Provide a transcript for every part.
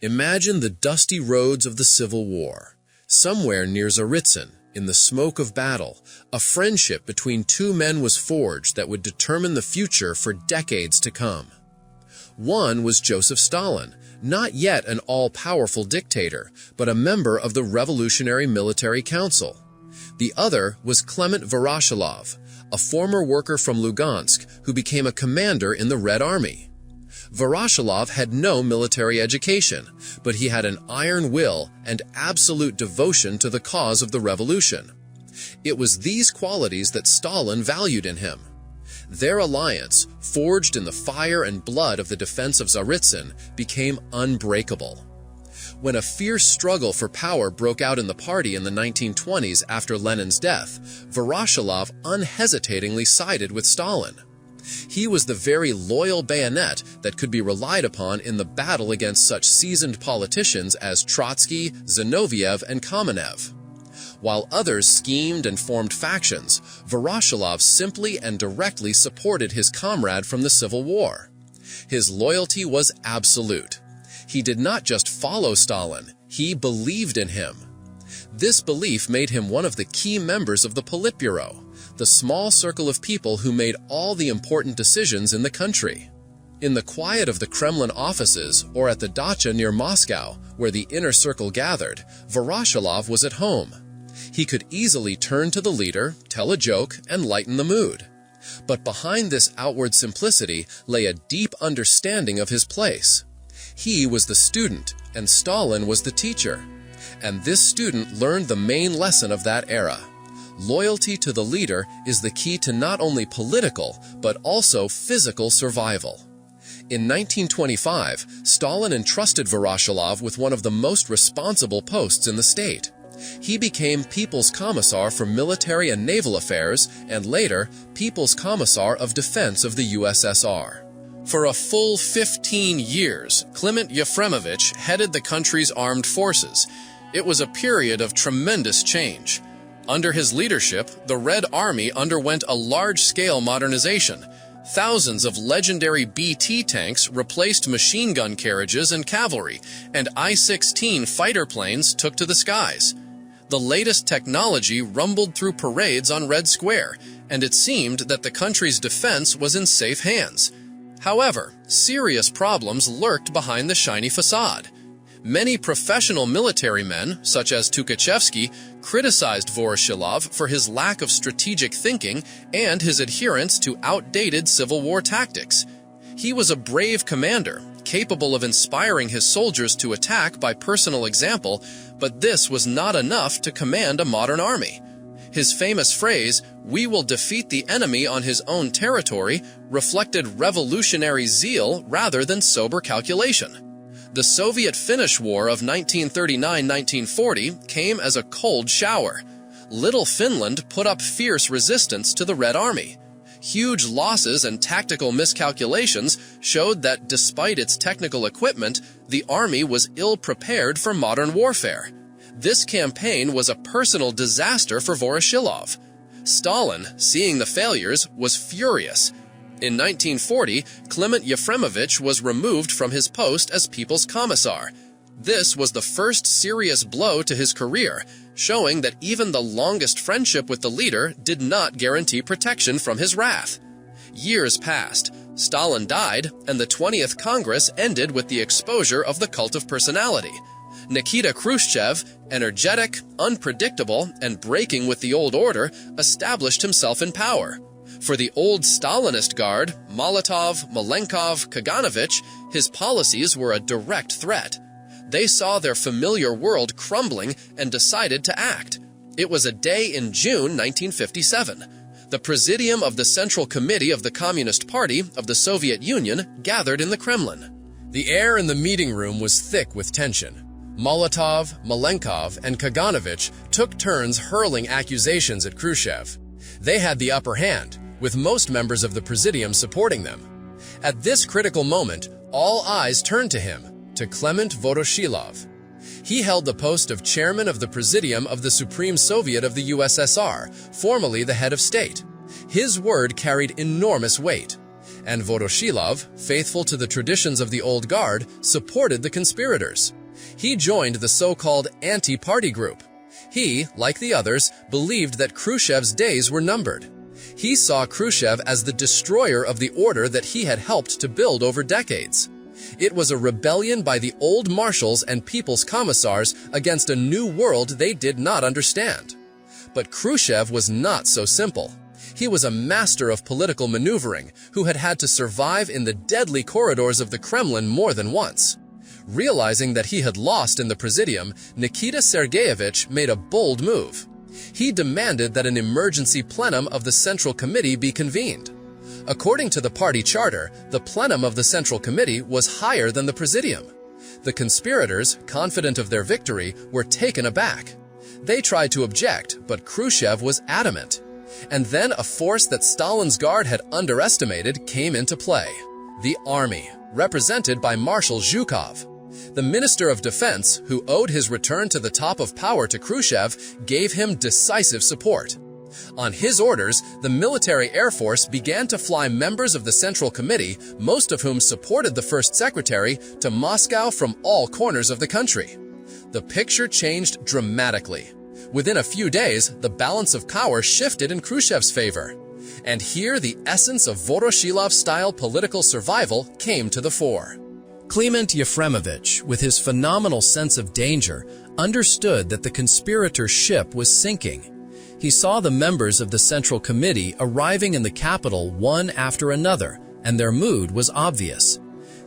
Imagine the dusty roads of the Civil War. Somewhere near Tsaritsyn, in the smoke of battle, a friendship between two men was forged that would determine the future for decades to come. One was Joseph Stalin, not yet an all-powerful dictator, but a member of the Revolutionary Military Council. The other was Kliment Voroshilov, a former worker from Lugansk who became a commander in the Red Army. Voroshilov had no military education, but he had an iron will and absolute devotion to the cause of the revolution. It was these qualities that Stalin valued in him. Their alliance, forged in the fire and blood of the defense of Tsaritsyn, became unbreakable. When a fierce struggle for power broke out in the party in the 1920s after Lenin's death, Voroshilov unhesitatingly sided with Stalin. He was the very loyal bayonet that could be relied upon in the battle against such seasoned politicians as Trotsky, Zinoviev, and Kamenev. While others schemed and formed factions, Voroshilov simply and directly supported his comrade from the Civil War. His loyalty was absolute. He did not just follow Stalin, he believed in him. This belief made him one of the key members of the Politburo, the small circle of people who made all the important decisions in the country. In the quiet of the Kremlin offices or at the dacha near Moscow, where the inner circle gathered, Voroshilov was at home. He could easily turn to the leader, tell a joke, and lighten the mood. But behind this outward simplicity lay a deep understanding of his place. He was the student, and Stalin was the teacher. And this student learned the main lesson of that era. Loyalty to the leader is the key to not only political, but also physical survival. In 1925, Stalin entrusted Voroshilov with one of the most responsible posts in the state. He became People's Commissar for Military and Naval Affairs and later People's Commissar of Defense of the USSR. For a full 15 years, Kliment Voroshilov headed the country's armed forces. It was a period of tremendous change. Under his leadership, the Red Army underwent a large-scale modernization. Thousands of legendary BT tanks replaced machine gun carriages and cavalry, and I-16 fighter planes took to the skies. The latest technology rumbled through parades on Red Square, and it seemed that the country's defense was in safe hands. However, serious problems lurked behind the shiny facade. Many professional military men, such as Tukhachevsky, criticized Voroshilov for his lack of strategic thinking and his adherence to outdated Civil War tactics. He was a brave commander, capable of inspiring his soldiers to attack by personal example, but this was not enough to command a modern army. His famous phrase, "We will defeat the enemy on his own territory," reflected revolutionary zeal rather than sober calculation. The Soviet-Finnish War of 1939-1940 came as a cold shower. Little Finland put up fierce resistance to the Red Army. Huge losses and tactical miscalculations showed that despite its technical equipment, the army was ill-prepared for modern warfare. This campaign was a personal disaster for Voroshilov. Stalin, seeing the failures, was furious. In 1940, Kliment Voroshilov was removed from his post as People's Commissar. This was the first serious blow to his career, showing that even the longest friendship with the leader did not guarantee protection from his wrath. Years passed. Stalin died, and the 20th Congress ended with the exposure of the cult of personality. Nikita Khrushchev, energetic, unpredictable, and breaking with the old order, established himself in power. For the old Stalinist guard, Molotov, Malenkov, Kaganovich, his policies were a direct threat. They saw their familiar world crumbling and decided to act. It was a day in June 1957. The Presidium of the Central Committee of the Communist Party of the Soviet Union gathered in the Kremlin. The air in the meeting room was thick with tension. Molotov, Malenkov, and Kaganovich took turns hurling accusations at Khrushchev. They had the upper hand, with most members of the Presidium supporting them. At this critical moment, all eyes turned to him, to Kliment Voroshilov. He held the post of chairman of the Presidium of the Supreme Soviet of the USSR, formerly the head of state. His word carried enormous weight. and Voroshilov, faithful to the traditions of the old guard, supported the conspirators. He joined the so-called anti-party group. He, like the others, believed that Khrushchev's days were numbered. He saw Khrushchev as the destroyer of the order that he had helped to build over decades. It was a rebellion by the old marshals and people's commissars against a new world they did not understand. But Khrushchev was not so simple. He was a master of political maneuvering who had had to survive in the deadly corridors of the Kremlin more than once. Realizing that he had lost in the Presidium, Nikita Sergeyevich made a bold move. He demanded that an emergency plenum of the Central Committee be convened. According to the party charter, the plenum of the Central Committee was higher than the Presidium. The conspirators, confident of their victory, were taken aback. They tried to object, but Khrushchev was adamant. And then a force that Stalin's guard had underestimated came into play. The army, represented by Marshal Zhukov. The Minister of Defense, who owed his return to the top of power to Khrushchev, gave him decisive support. On his orders, the military air force began to fly members of the Central Committee, most of whom supported the First Secretary, to Moscow from all corners of the country. The picture changed dramatically. Within a few days, the balance of power shifted in Khrushchev's favor. And here the essence of Voroshilov-style political survival came to the fore. Kliment Voroshilov, with his phenomenal sense of danger, understood that the conspirator ship was sinking. He saw the members of the Central Committee arriving in the capital one after another, and their mood was obvious.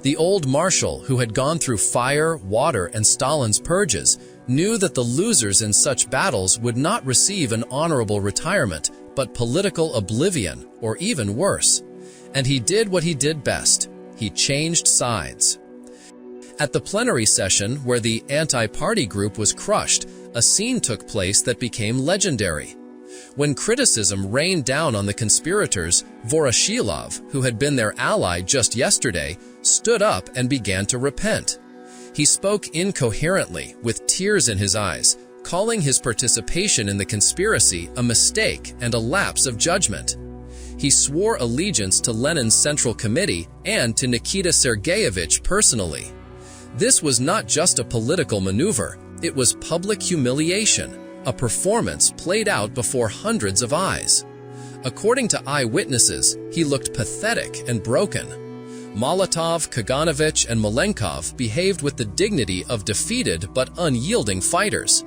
The old marshal, who had gone through fire, water, and Stalin's purges, knew that the losers in such battles would not receive an honorable retirement, but political oblivion, or even worse. And he did what he did best. He changed sides. At the plenary session, where the anti-party group was crushed, a scene took place that became legendary. When criticism rained down on the conspirators, Voroshilov, who had been their ally just yesterday, stood up and began to repent. He spoke incoherently, with tears in his eyes, calling his participation in the conspiracy a mistake and a lapse of judgment. He swore allegiance to Lenin's Central Committee and to Nikita Sergeyevich personally. This was not just a political maneuver, it was public humiliation, a performance played out before hundreds of eyes. According to eyewitnesses, he looked pathetic and broken. Molotov, Kaganovich, and Malenkov behaved with the dignity of defeated but unyielding fighters.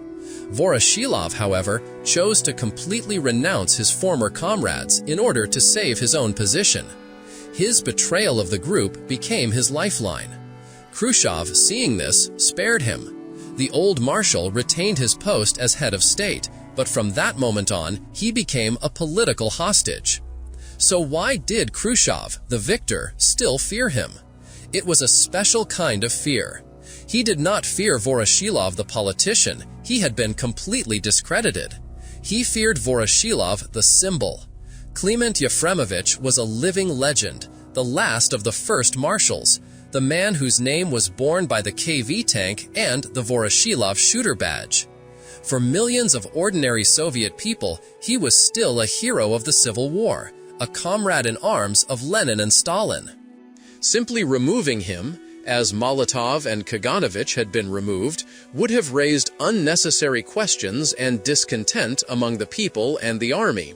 Voroshilov, however, chose to completely renounce his former comrades in order to save his own position. His betrayal of the group became his lifeline. Khrushchev, seeing this, spared him. The old marshal retained his post as head of state, but from that moment on, he became a political hostage. So why did Khrushchev, the victor, still fear him? It was a special kind of fear. He did not fear Voroshilov the politician. He had been completely discredited. He feared Voroshilov the symbol. Kliment Voroshilov was a living legend, the last of the first marshals, the man whose name was borne by the KV tank and the Voroshilov shooter badge. For millions of ordinary Soviet people, he was still a hero of the Civil War, a comrade in arms of Lenin and Stalin. Simply removing him, as Molotov and Kaganovich had been removed, would have raised unnecessary questions and discontent among the people and the army.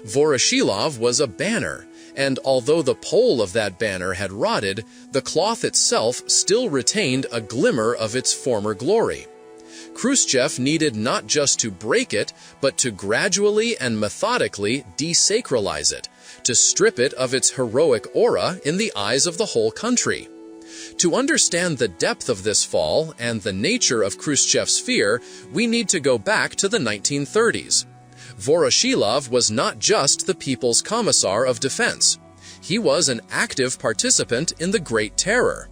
Voroshilov was a banner, and although the pole of that banner had rotted, the cloth itself still retained a glimmer of its former glory. Khrushchev needed not just to break it, but to gradually and methodically desacralize it, to strip it of its heroic aura in the eyes of the whole country. To understand the depth of this fall and the nature of Khrushchev's fear, we need to go back to the 1930s. Voroshilov was not just the People's Commissar of Defense. He was an active participant in the Great Terror.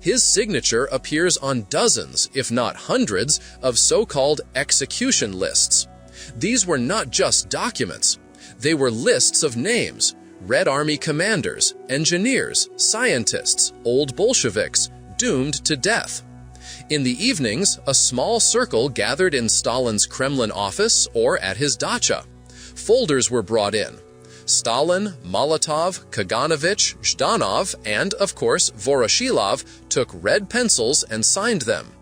His signature appears on dozens, if not hundreds, of so-called execution lists. These were not just documents. They were lists of names: Red Army commanders, engineers, scientists, old Bolsheviks, doomed to death. In the evenings, a small circle gathered in Stalin's Kremlin office or at his dacha. Folders were brought in. Stalin, Molotov, Kaganovich, Zhdanov, and, of course, Voroshilov took red pencils and signed them.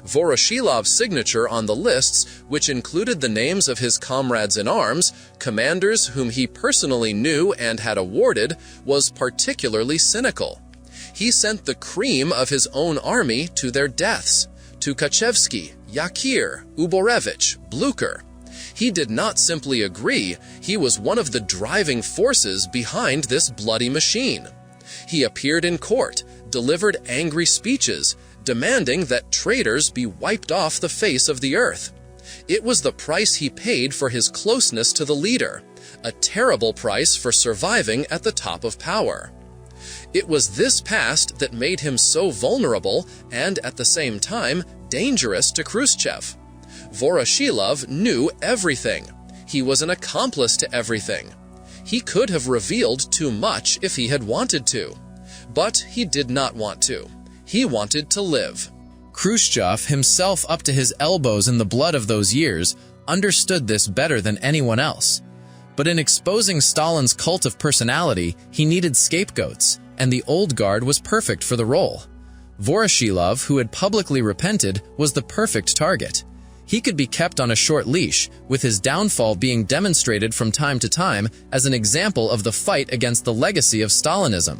Voroshilov's signature on the lists, which included the names of his comrades in arms, commanders whom he personally knew and had awarded, was particularly cynical. He sent the cream of his own army to their deaths, Tukhachevsky, Yakir, Uborevich, Blucher. He did not simply agree, he was one of the driving forces behind this bloody machine. He appeared in court, delivered angry speeches, demanding that traitors be wiped off the face of the earth. It was the price he paid for his closeness to the leader, a terrible price for surviving at the top of power. It was this past that made him so vulnerable and, at the same time, dangerous to Khrushchev. Voroshilov knew everything. He was an accomplice to everything. He could have revealed too much if he had wanted to. But he did not want to. He wanted to live. Khrushchev, himself up to his elbows in the blood of those years, understood this better than anyone else. But in exposing Stalin's cult of personality, he needed scapegoats, and the old guard was perfect for the role. Voroshilov, who had publicly repented, was the perfect target. He could be kept on a short leash, with his downfall being demonstrated from time to time as an example of the fight against the legacy of Stalinism.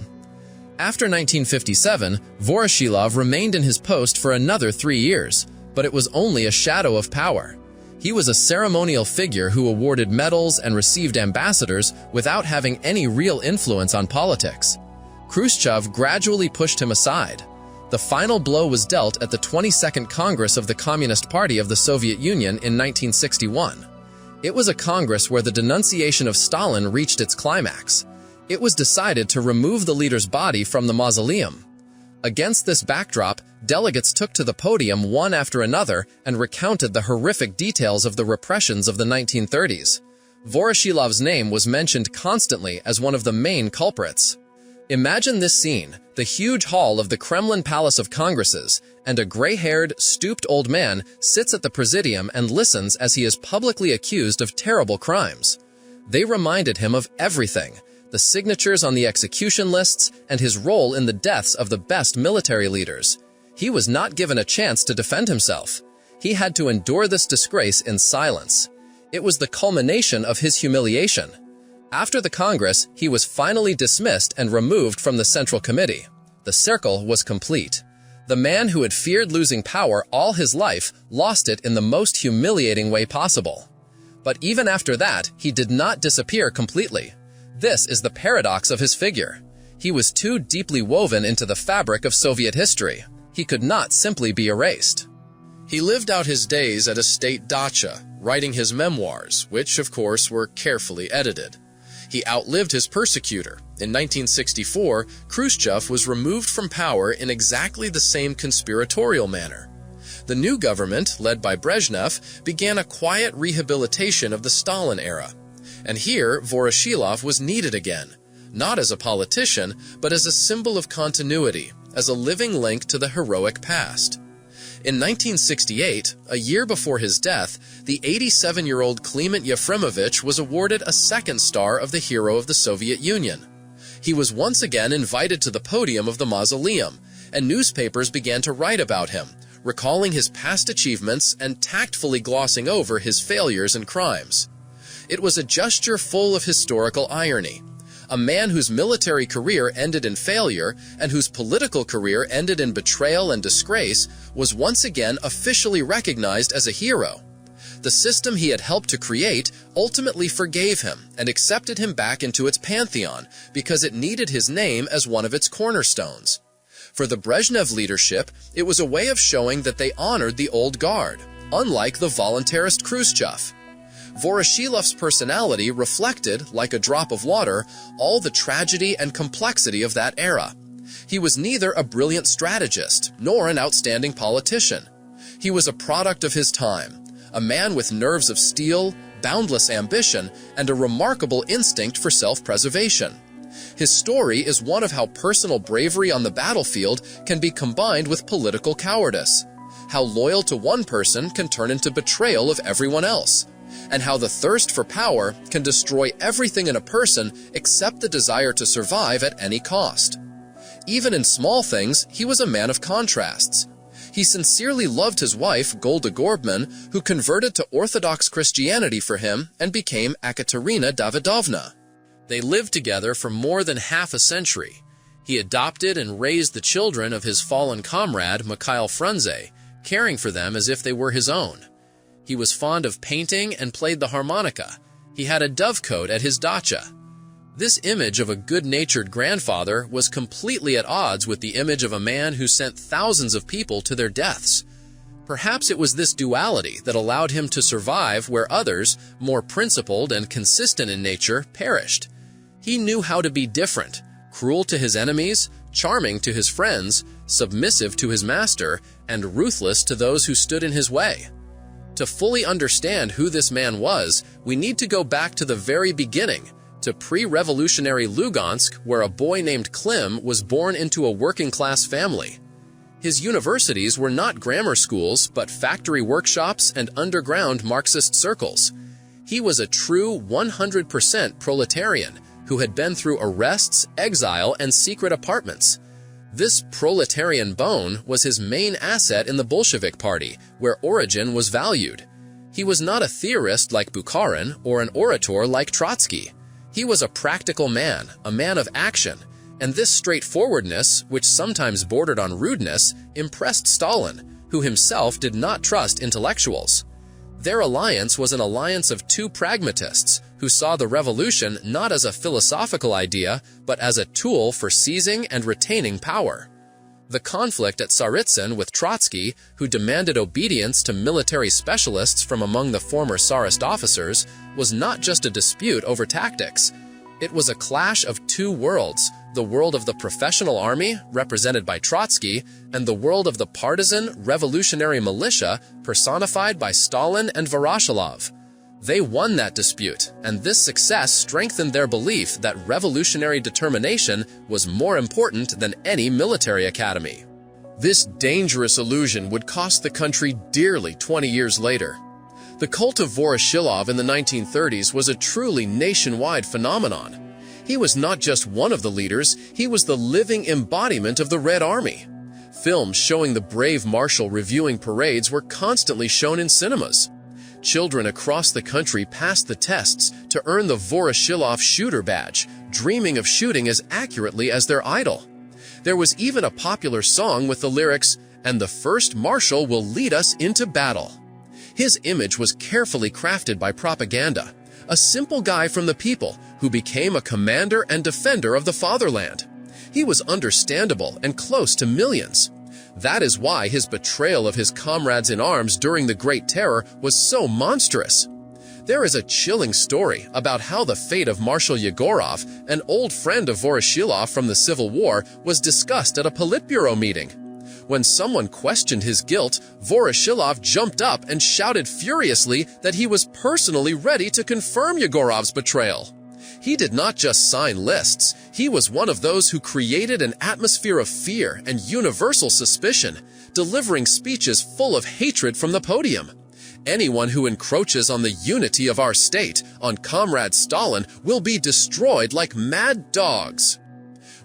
After 1957, Voroshilov remained in his post for another 3 years, but it was only a shadow of power. He was a ceremonial figure who awarded medals and received ambassadors without having any real influence on politics. Khrushchev gradually pushed him aside. The final blow was dealt at the 22nd Congress of the Communist Party of the Soviet Union in 1961. It was a congress where the denunciation of Stalin reached its climax. It was decided to remove the leader's body from the mausoleum. Against this backdrop, delegates took to the podium one after another and recounted the horrific details of the repressions of the 1930s. Voroshilov's name was mentioned constantly as one of the main culprits. Imagine this scene, the huge hall of the Kremlin Palace of Congresses, and a gray-haired, stooped old man sits at the presidium and listens as he is publicly accused of terrible crimes. They reminded him of everything: the signatures on the execution lists, and his role in the deaths of the best military leaders. He was not given a chance to defend himself. He had to endure this disgrace in silence. It was the culmination of his humiliation. After the Congress, he was finally dismissed and removed from the Central Committee. The circle was complete. The man who had feared losing power all his life lost it in the most humiliating way possible. But even after that, he did not disappear completely. This is the paradox of his figure. He was too deeply woven into the fabric of Soviet history. He could not simply be erased. He lived out his days at a state dacha, writing his memoirs, which, of course, were carefully edited. He outlived his persecutor. In 1964, Khrushchev was removed from power in exactly the same conspiratorial manner. The new government, led by Brezhnev, began a quiet rehabilitation of the Stalin era. And here, Voroshilov was needed again, not as a politician, but as a symbol of continuity, as a living link to the heroic past. In 1968, a year before his death, the 87-year-old Kliment Voroshilov was awarded a second star of the Hero of the Soviet Union. He was once again invited to the podium of the mausoleum, and newspapers began to write about him, recalling his past achievements and tactfully glossing over his failures and crimes. It was a gesture full of historical irony. A man whose military career ended in failure and whose political career ended in betrayal and disgrace was once again officially recognized as a hero. The system he had helped to create ultimately forgave him and accepted him back into its pantheon because it needed his name as one of its cornerstones. For the Brezhnev leadership, it was a way of showing that they honored the old guard, unlike the voluntarist Khrushchev. Voroshilov's personality reflected, like a drop of water, all the tragedy and complexity of that era. He was neither a brilliant strategist nor an outstanding politician. He was a product of his time, a man with nerves of steel, boundless ambition, and a remarkable instinct for self-preservation. His story is one of how personal bravery on the battlefield can be combined with political cowardice, how loyal to one person can turn into betrayal of everyone else, and how the thirst for power can destroy everything in a person except the desire to survive at any cost. Even in small things, he was a man of contrasts. He sincerely loved his wife, Golda Gorbman, who converted to Orthodox Christianity for him and became Ekaterina Davidovna. They lived together for more than half a century. He adopted and raised the children of his fallen comrade, Mikhail Frunze, caring for them as if they were his own. He was fond of painting and played the harmonica. He had a dovecote at his dacha. This image of a good-natured grandfather was completely at odds with the image of a man who sent thousands of people to their deaths. Perhaps it was this duality that allowed him to survive where others, more principled and consistent in nature, perished. He knew how to be different, cruel to his enemies, charming to his friends, submissive to his master, and ruthless to those who stood in his way. To fully understand who this man was, we need to go back to the very beginning, to pre-revolutionary Lugansk, where a boy named Klim was born into a working-class family. His universities were not grammar schools, but factory workshops and underground Marxist circles. He was a true 100% proletarian who had been through arrests, exile, and secret apartments. This proletarian bone was his main asset in the Bolshevik Party, where origin was valued. He was not a theorist like Bukharin or an orator like Trotsky. He was a practical man, a man of action, and this straightforwardness, which sometimes bordered on rudeness, impressed Stalin, who himself did not trust intellectuals. Their alliance was an alliance of two pragmatists who saw the revolution not as a philosophical idea, but as a tool for seizing and retaining power. The conflict at Tsaritsyn with Trotsky, who demanded obedience to military specialists from among the former Tsarist officers, was not just a dispute over tactics. It was a clash of two worlds, the world of the professional army, represented by Trotsky, and the world of the partisan, revolutionary militia, personified by Stalin and Voroshilov. They won that dispute, and this success strengthened their belief that revolutionary determination was more important than any military academy. This dangerous illusion would cost the country dearly 20 years later. The cult of Voroshilov in the 1930s was a truly nationwide phenomenon. He was not just one of the leaders, he was the living embodiment of the Red Army. Films showing the brave marshal reviewing parades were constantly shown in cinemas. Children across the country passed the tests to earn the Voroshilov shooter badge, dreaming of shooting as accurately as their idol. There was even a popular song with the lyrics, "And the first marshal will lead us into battle." His image was carefully crafted by propaganda, a simple guy from the people who became a commander and defender of the fatherland. He was understandable and close to millions. That is why his betrayal of his comrades in arms during the Great Terror was so monstrous. There is a chilling story about how the fate of Marshal Yegorov, an old friend of Voroshilov from the Civil War, was discussed at a Politburo meeting. When someone questioned his guilt, Voroshilov jumped up and shouted furiously that he was personally ready to confirm Yegorov's betrayal. He did not just sign lists, he was one of those who created an atmosphere of fear and universal suspicion, delivering speeches full of hatred from the podium. Anyone who encroaches on the unity of our state, on Comrade Stalin, will be destroyed like mad dogs.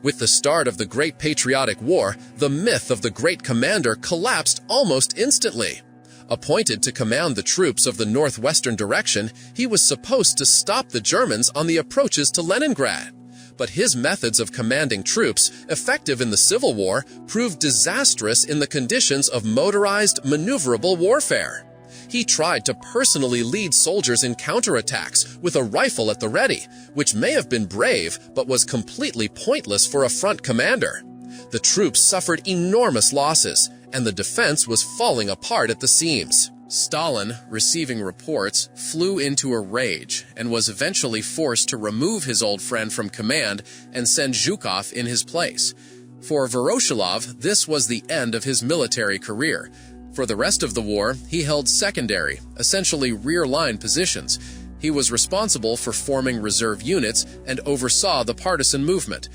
With the start of the Great Patriotic War, the myth of the Great Commander collapsed almost instantly. Appointed to command the troops of the northwestern direction, he was supposed to stop the Germans on the approaches to Leningrad. But his methods of commanding troops, effective in the Civil War, proved disastrous in the conditions of motorized, maneuverable warfare. He tried to personally lead soldiers in counterattacks with a rifle at the ready, which may have been brave but was completely pointless for a front commander. The troops suffered enormous losses, and the defense was falling apart at the seams. Stalin, receiving reports, flew into a rage and was eventually forced to remove his old friend from command and send Zhukov in his place. For Voroshilov, this was the end of his military career. For the rest of the war, he held secondary, essentially rear-line positions. He was responsible for forming reserve units and oversaw the partisan movement.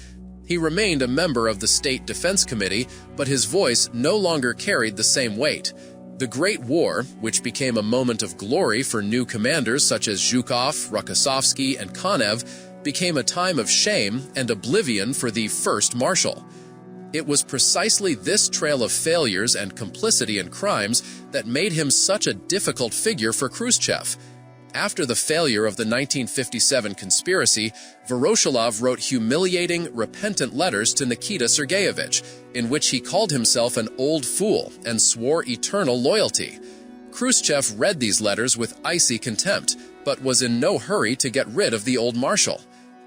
He remained a member of the State Defense Committee, but his voice no longer carried the same weight. The Great War, which became a moment of glory for new commanders such as Zhukov, Rokossovsky, and Konev, became a time of shame and oblivion for the first marshal. It was precisely this trail of failures and complicity in crimes that made him such a difficult figure for Khrushchev. After the failure of the 1957 conspiracy, Voroshilov wrote humiliating, repentant letters to Nikita Sergeyevich, in which he called himself an old fool and swore eternal loyalty. Khrushchev read these letters with icy contempt, but was in no hurry to get rid of the old marshal.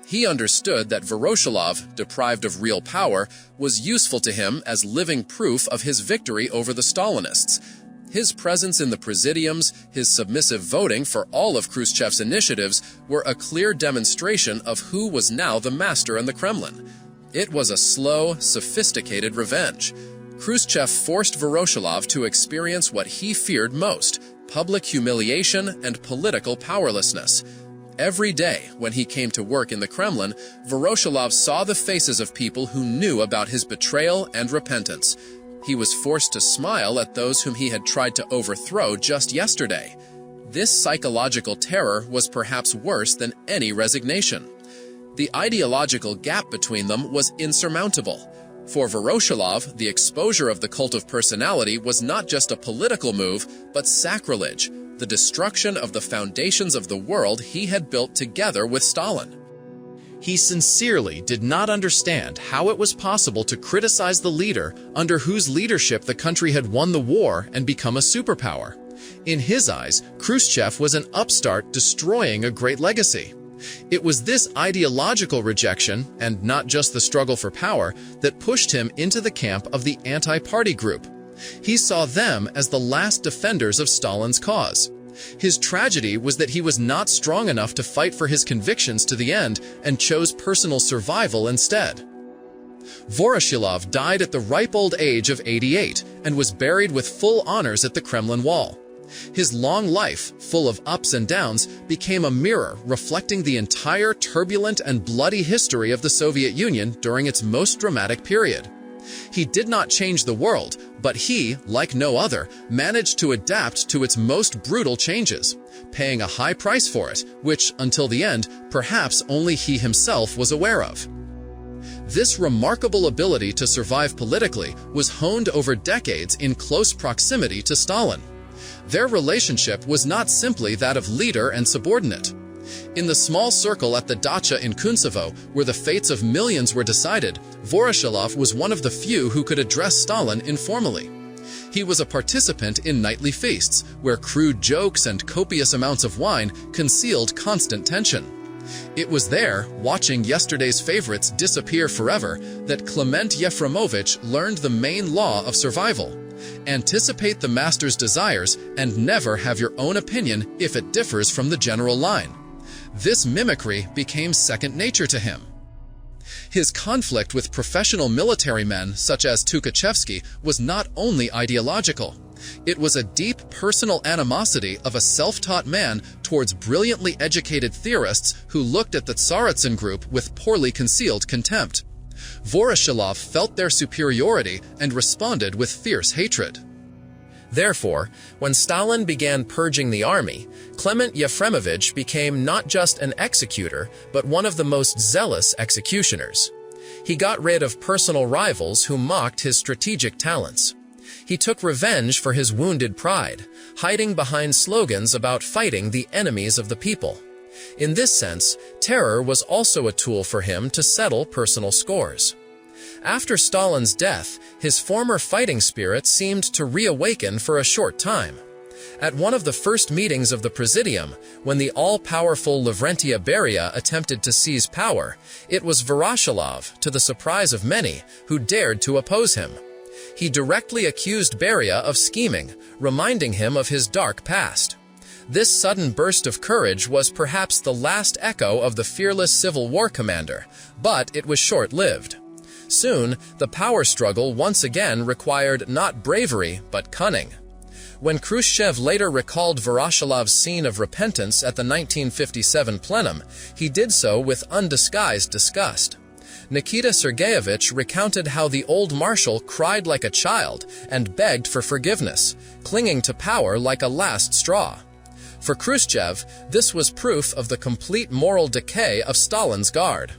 He understood that Voroshilov, deprived of real power, was useful to him as living proof of his victory over the Stalinists. His presence in the presidiums, his submissive voting for all of Khrushchev's initiatives were a clear demonstration of who was now the master in the Kremlin. It was a slow, sophisticated revenge. Khrushchev forced Voroshilov to experience what he feared most: public humiliation and political powerlessness. Every day, when he came to work in the Kremlin, Voroshilov saw the faces of people who knew about his betrayal and repentance. He was forced to smile at those whom he had tried to overthrow just yesterday. This psychological terror was perhaps worse than any resignation. The ideological gap between them was insurmountable. For Voroshilov, the exposure of the cult of personality was not just a political move, but sacrilege, the destruction of the foundations of the world he had built together with Stalin. He sincerely did not understand how it was possible to criticize the leader under whose leadership the country had won the war and become a superpower. In his eyes, Khrushchev was an upstart destroying a great legacy. It was this ideological rejection, and not just the struggle for power, that pushed him into the camp of the anti-party group. He saw them as the last defenders of Stalin's cause. His tragedy was that he was not strong enough to fight for his convictions to the end and chose personal survival instead. Voroshilov died at the ripe old age of 88 and was buried with full honors at the Kremlin wall. His long life, full of ups and downs, became a mirror reflecting the entire turbulent and bloody history of the Soviet Union during its most dramatic period. He did not change the world, but he, like no other, managed to adapt to its most brutal changes, paying a high price for it, which, until the end, perhaps only he himself was aware of. This remarkable ability to survive politically was honed over decades in close proximity to Stalin. Their relationship was not simply that of leader and subordinate. In the small circle at the dacha in Kuntsevo, where the fates of millions were decided, Voroshilov was one of the few who could address Stalin informally. He was a participant in nightly feasts, where crude jokes and copious amounts of wine concealed constant tension. It was there, watching yesterday's favorites disappear forever, that Kliment Voroshilov learned the main law of survival. Anticipate the master's desires and never have your own opinion if it differs from the general line. This mimicry became second nature to him. His conflict with professional military men such as Tukhachevsky was not only ideological. It was a deep personal animosity of a self-taught man towards brilliantly educated theorists who looked at the Tsaritsyn group with poorly concealed contempt. Voroshilov felt their superiority and responded with fierce hatred. Therefore, when Stalin began purging the army, Kliment Voroshilov became not just an executor, but one of the most zealous executioners. He got rid of personal rivals who mocked his strategic talents. He took revenge for his wounded pride, hiding behind slogans about fighting the enemies of the people. In this sense, terror was also a tool for him to settle personal scores. After Stalin's death, his former fighting spirit seemed to reawaken for a short time. At one of the first meetings of the Presidium, when the all-powerful Lavrentiy Beria attempted to seize power, it was Voroshilov, to the surprise of many, who dared to oppose him. He directly accused Beria of scheming, reminding him of his dark past. This sudden burst of courage was perhaps the last echo of the fearless Civil War commander, but it was short-lived. Soon, the power struggle once again required not bravery, but cunning. When Khrushchev later recalled Voroshilov's scene of repentance at the 1957 plenum, he did so with undisguised disgust. Nikita Sergeyevich recounted how the old marshal cried like a child and begged for forgiveness, clinging to power like a last straw. For Khrushchev, this was proof of the complete moral decay of Stalin's guard.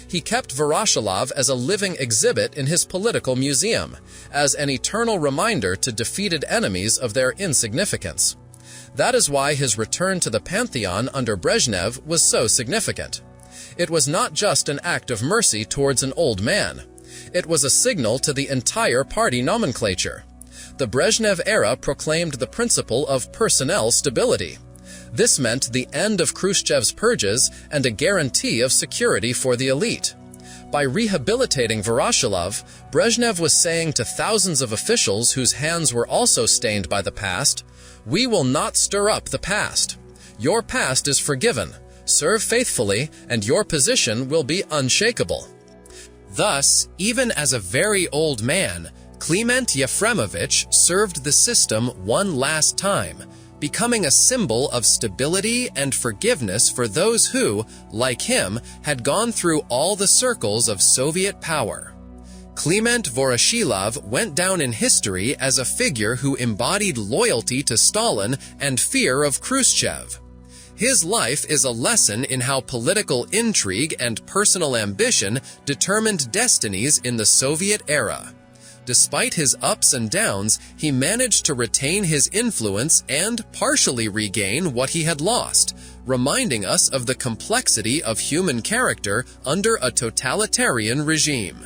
He kept Voroshilov as a living exhibit in his political museum, as an eternal reminder to defeated enemies of their insignificance. That is why his return to the pantheon under Brezhnev was so significant. It was not just an act of mercy towards an old man. It was a signal to the entire party nomenclature. The Brezhnev era proclaimed the principle of personnel stability. This meant the end of Khrushchev's purges and a guarantee of security for the elite. By rehabilitating Voroshilov, Brezhnev was saying to thousands of officials whose hands were also stained by the past, "We will not stir up the past. Your past is forgiven. Serve faithfully, and your position will be unshakable." Thus, even as a very old man, Kliment Voroshilov served the system one last time, becoming a symbol of stability and forgiveness for those who, like him, had gone through all the circles of Soviet power. Kliment Voroshilov went down in history as a figure who embodied loyalty to Stalin and fear of Khrushchev. His life is a lesson in how political intrigue and personal ambition determined destinies in the Soviet era. Despite his ups and downs, he managed to retain his influence and partially regain what he had lost, reminding us of the complexity of human character under a totalitarian regime.